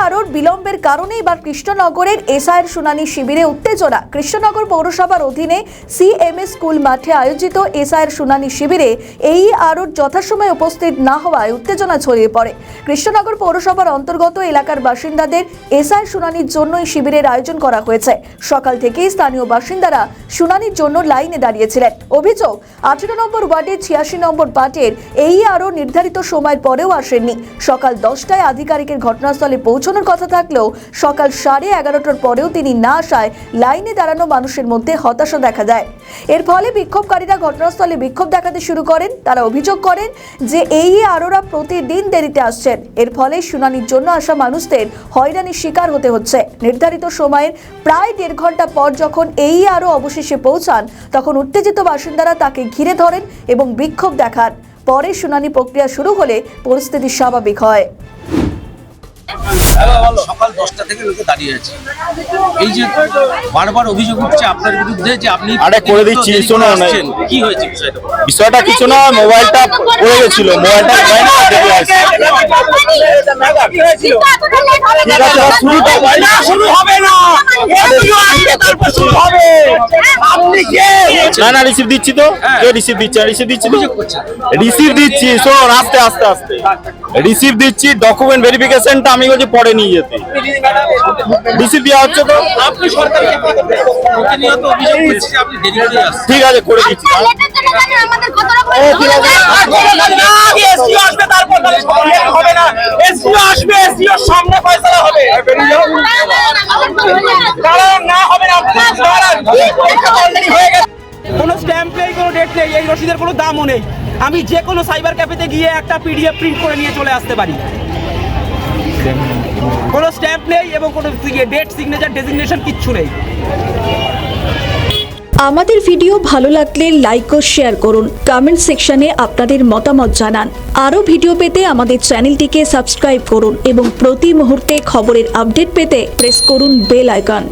আরোর বিলম্বের কারণে এবার কৃষ্ণনগরের এসআইয়ের শুনানি শিবিরে উত্তেজনা। কৃষ্ণনগর পৌরসভার অধীনে সিএমএস স্কুল মাঠে আয়োজিত এসআইয়ের শুনানি শিবিরে আরোর যথাসময়ে উপস্থিত না হওয়ায় উত্তেজনা ছড়িয়ে পড়ে। কৃষ্ণনগর পৌরসভার অন্তর্গত এলাকার বাসিন্দাদের এসআই শুনানির জন্য এই শিবিরের আয়োজন করা হয়েছে। সকাল থেকেই স্থানীয় বাসিন্দারা শুনানির জন্য লাইনে দাঁড়িয়েছিলেন। অভিযোগ, 18 নম্বর ওয়ার্ডের 86 নম্বর পার্টের আরও নির্ধারিত সময়ের পরেও আসেননি। সকাল 10টায় আধিকারিকের ঘটনাস্থলে পৌঁছানোর কথা থাকলেও সকাল 11:30টার পরেও তিনি না আসায় লাইনে দাঁড়ানো মানুষের মধ্যে হতাশা দেখা যায়। এর ফলে বিক্ষোভকারীরা ঘটনাস্থলে বিক্ষোভ দেখাতে শুরু করেন। তারা অভিযোগ করেন যে আরোরা প্রতিদিন দেরিতে আসছেন। এর ফলে শুনানির জন্য আসা মানুষদের হয়রানির শিকার হতে হচ্ছে। নির্ধারিত সময়ের প্রায় 1.5 ঘন্টা পর যখন আরও অবশেষে পৌঁছান, তখন উত্তেজিত বাসিন্দারা তাকে ঘিরে ধরেন এবং বিক্ষোভ দেখান। পরে শুনানি প্রক্রিয়া শুরু হলে পরিস্থিতি স্বাভাবিক হয়। সকাল 10টা থেকে লোকে দাঁড়িয়ে আছে। এই যে বারবার অভিযোগ উঠছে আপনার বিরুদ্ধে যে আপনি করে দিচ্ছি, শোনো না কি হয়েছে বিষয়টা কিছু না, মোবাইলটা পড়ে গেছিল, মোবাইলটা শুরু হবে না, না রিসিভ দিচ্ছি তো, রিসিভ দিচ্ছি শোন, আস্তে আস্তে আস্তে রিসিভ দিচ্ছি। ডকুমেন্ট ভেরিফিকেশনটা আমি বলছি পরে নিয়ে যেতে, রিসিভ দেওয়া হচ্ছে তো। ঠিক আছে, করে দিচ্ছি। কোনো স্ট্যাম্প নেই, কোনো ডেট নেই, এই রসিদের কোনো দামও নেই। আমি যে কোনো সাইবার ক্যাফেতে গিয়ে একটা পিডিএফ প্রিন্ট করে নিয়ে চলে আসতে পারি। কোনো স্ট্যাম্প নেই এবং কোনো ডেট, সিগনেচার, ডেজিগনেশন কিচ্ছু নেই। আমাদের ভিডিও ভালো লাগলে লাইক ও শেয়ার করুন। কমেন্ট সেকশনে আপনাদের মতামত জানান। আরও ভিডিও পেতে আমাদের চ্যানেলটিকে সাবস্ক্রাইব করুন এবং প্রতি মুহূর্তে খবরের আপডেট পেতে প্রেস করুন বেল আইকন।